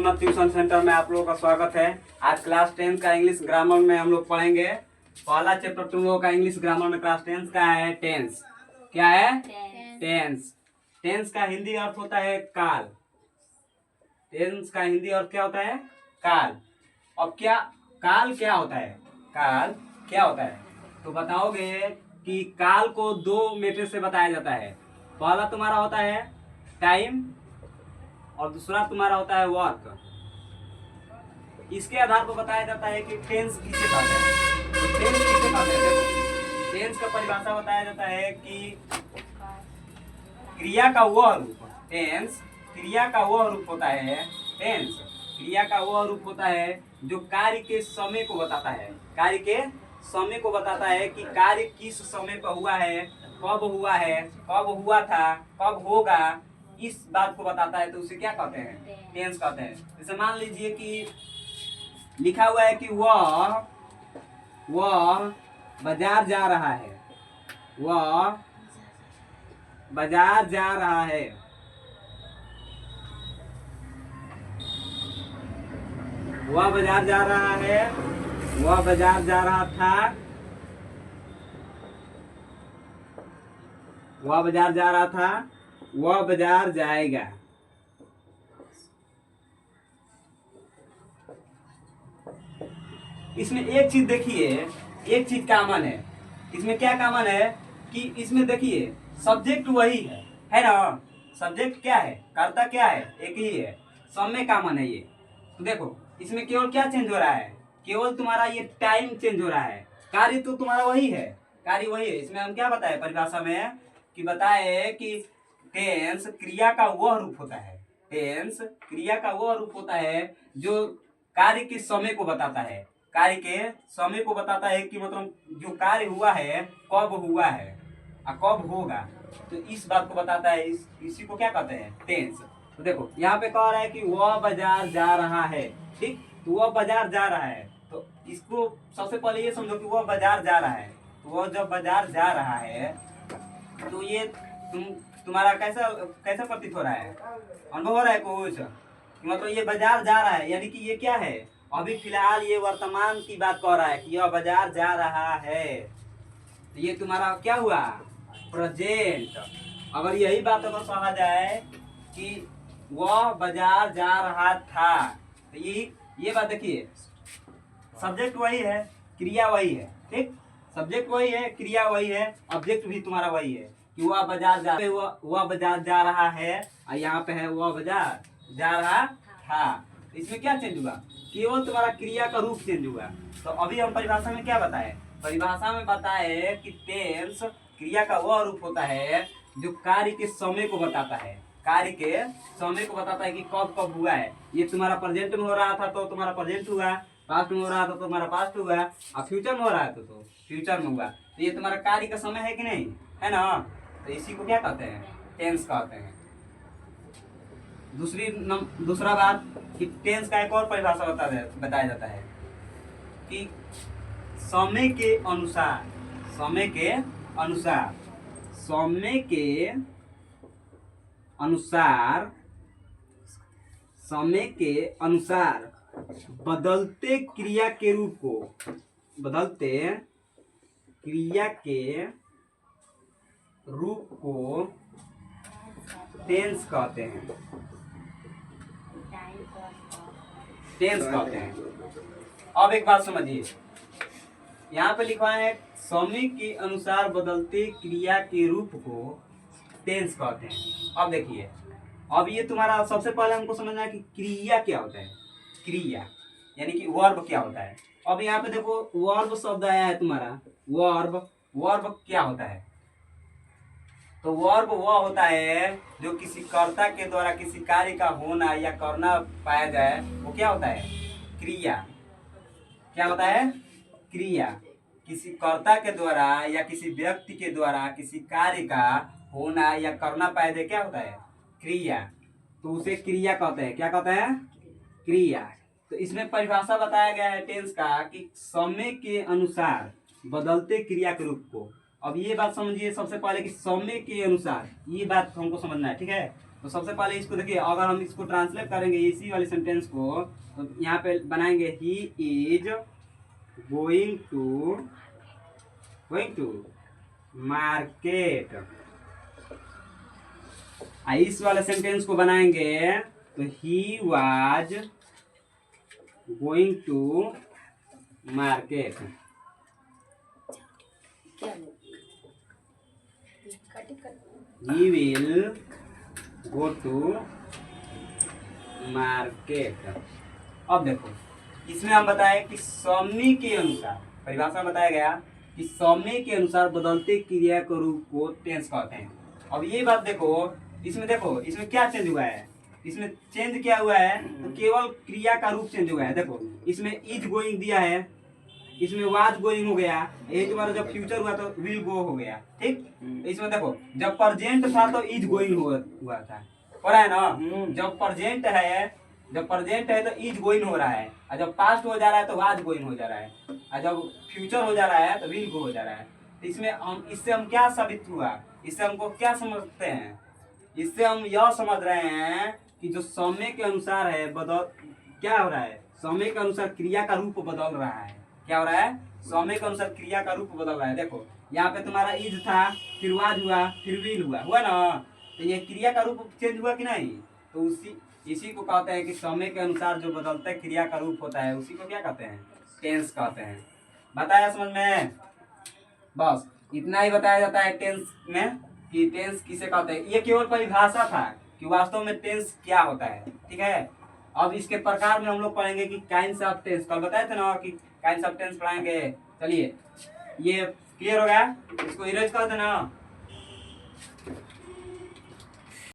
उन्नत tuition centre में आप लोगों का स्वागत है। आज क्लास 10 का इंग्लिश ग्रामर में हम लोग पढ़ेंगे। पहला चैप्टर तुम लोगों का इंग्लिश ग्रामर में क्लास 10 का है टेंस। क्या है? टेंस। टेंस का हिंदी अर्थ होता है काल। टेंस का हिंदी अर्थ क्या होता है? काल। अब क्या काल क्या होता है? काल क्या होता है तो बताओगे कि काल को दो मेथड से बताया जाता है। पहला तुम्हारा होता है टाइम और दूसरा तुम्हारा होता है वर्क। इसके आधार पर बताया जाता है कि टेंस किसे कहते हैं। तो टेंस किसे कहते हैं? देखो, टेंस का परिभाषा बताया जाता है कि क्रिया का वह रूप। टेंस क्रिया का वह रूप होता है। टेंस क्रिया का वह रूप होता है जो कार्य के समय को बताता है। कार्य के समय को बताता है कि कार्य किस समय पर हुआ है, कब हुआ है, कब हुआ था, कब होगा, इस बात को बताता है। तो उसे क्या कहते हैं? टेंस कहते हैं। जैसे मान लीजिए कि लिखा हुआ है कि वह बाजार जा रहा है। वह बाजार जा रहा है। वह बाजार जा रहा है। वह बाजार जा रहा था। वह बाजार जा रहा था। वह बाजार जाएगा। इसमें एक चीज देखिए, एक चीज कॉमन है। इसमें क्या कॉमन है कि इसमें देखिए सब्जेक्ट वही है ना। सब्जेक्ट क्या है, कर्ता क्या है, एक ही है। सब में कॉमन है ये। तो देखो इसमें केवल क्या चेंज हो रहा है, केवल तुम्हारा ये टाइम चेंज हो रहा है। कार्य तो तुम्हारा वही है, कार्य वही है। इसमें हम क्या बताए परिभाषा में कि बताए कि टेंस क्रिया का वह रूप होता है। टेंस क्रिया का वह रूप होता है जो कार्य के समय को बताता है। कार्य के समय को बताता है कि मतलब जो कार्य हुआ है कब हुआ है और कब होगा। तो इस बात को बताता है। इसी को क्या कहते हैं? टेंस। तो देखो यहाँ पे कह रहा है कि वह बाजार जा रहा है। ठीक, तो वह बाजार जा रहा है। तो इसको सबसे पहले ये समझो कि वह बाजार जा रहा है। तो वह जब बाजार जा रहा है तो ये तुम्हारा कैसा कैसा प्रतीत हो रहा है? अनुभव हो रहा है कुछ कि मतलब ये बाजार जा रहा है, यानी कि ये क्या है? अभी फिलहाल ये वर्तमान की बात कह रहा है कि यह बाजार जा रहा है। तो ये तुम्हारा क्या हुआ? प्रेजेंट। अगर यही बात अगर कहा जाए कि वह बाजार जा रहा था, तो ये बात देखिए, सब्जेक्ट वही है, क्रिया वही है। ठीक, सब्जेक्ट वही है, क्रिया वही है, ऑब्जेक्ट भी तुम्हारा वही है कि वह बाजार जा वह बाजार जा रहा है और यहाँ पे है वह बाजार जा रहा था। तो इसमें क्या चेंज हुआ? केवल तुम्हारा क्रिया का रूप चेंज हुआ। तो अभी हम परिभाषा में क्या बताए? परिभाषा में बताए कि टेंस क्रिया का वह रूप होता है जो कार्य के समय को बताता है। कार्य के समय को बताता है कि कब कब हुआ है। ये तुम्हारा प्रेजेंट में हो रहा था तो तुम्हारा प्रेजेंट हुआ, पास्ट में हो रहा था तो तुम्हारा पास्ट हुआ, और फ्यूचर में हो रहा है तो फ्यूचर में हुआ। तो ये तुम्हारा कार्य का समय है कि नहीं है ना। तो इसी को क्या कहते हैं? टेंस कहते हैं। दूसरा बात कि टेंस का एक और परिभाषा बताया जाता है कि समय के अनुसार, समय के अनुसार, समय के अनुसार, समय के अनुसार बदलते क्रिया के रूप को, बदलते क्रिया के रूप को टेंस कहते हैं। टेंस कहते हैं। अब एक बात समझिए, यहाँ पे लिखा है समय के अनुसार बदलते क्रिया के रूप को टेंस कहते हैं। अब देखिए, अब ये तुम्हारा सबसे पहले हमको समझना है कि क्रिया क्या होता है। क्रिया यानी कि वर्ब क्या होता है। अब यहाँ पे देखो वर्ब शब्द आया है तुम्हारा। वर्ब, वर्ब क्या होता है? तो वर्ब वह होता है जो किसी कर्ता के द्वारा किसी कार्य का होना या करना पाया जाए, वो क्या होता है? क्रिया। क्या होता है? क्रिया। किसी कर्ता के द्वारा या किसी व्यक्ति के द्वारा किसी कार्य का होना या करना पाया जाए, क्या होता है? क्रिया। तो उसे क्रिया कहते हैं। क्या कहते हैं? क्रिया। तो इसमें परिभाषा बताया गया है टेंस का कि समय के अनुसार बदलते क्रिया के रूप को। अब ये बात समझिए सबसे पहले कि समय के अनुसार, ये बात हमको समझना है। ठीक है, तो सबसे पहले इसको देखिए, अगर हम इसको ट्रांसलेट करेंगे इसी वाले सेंटेंस को, तो यहाँ पे बनाएंगे he is going to market. इस वाले सेंटेंस को बनाएंगे तो he was going to market. He will go to market. अब देखो, इसमें हम बताए कि समय के अनुसार, परिभाषा में बताया गया कि समय के अनुसार बदलते क्रिया के रूप को टेंस कहते हैं। अब ये बात देखो, इसमें क्या चेंज हुआ है, इसमें चेंज क्या हुआ है, तो केवल क्रिया का रूप चेंज हुआ है। देखो इसमें इज गोइंग दिया है, इसमें वाज गोइंग हो गया, यही तुम्हारा जब फ्यूचर हुआ तो विल गो हो गया, ठीक। इसमें देखो जब प्रेजेंट था तो इज गोइंग हुआ था, हो रहा है ना। जब प्रेजेंट है तो इज गोइंग हो रहा है, और जब पास्ट हो जा रहा है तो वाज गोइंग हो जा रहा है, और जब फ्यूचर हो जा रहा है तो विल गो हो जा रहा है। तो इससे हम क्या साबित हुआ, इससे हमको क्या समझते हैं, इससे हम यह समझ रहे हैं कि जो समय के अनुसार है क्या हो रहा है, समय के अनुसार क्रिया का रूप बदल रहा है। क्या हो रहा है, समय के अनुसार क्रिया का रूप बदल रहा है। देखो यहाँ पे तुम्हारा इज था, फिर वाज हुआ, फिर विल हुआ ना, तो ये क्रिया का रूप चेंज हुआ कि नहीं। तो इसी को कहते हैं कि समय के अनुसार जो बदलता क्रिया का रूप होता है उसी को क्या कहते हैं, टेंस कहते हैं। बताया समझ में, बस इतना ही बताया जाता है टेंस में कि टेंस किसे कहते हैं। ये केवल परिभाषा था कि वास्तव में टेंस क्या होता है, ठीक है। अब इसके प्रकार में हम लोग पढ़ेंगे कि काइंड्स ऑफ टेंस, कल बताए थे ना कि काइंड्स ऑफ टेंस पढ़ाएंगे। चलिए ये क्लियर हो गया, इसको इरेज कर देना।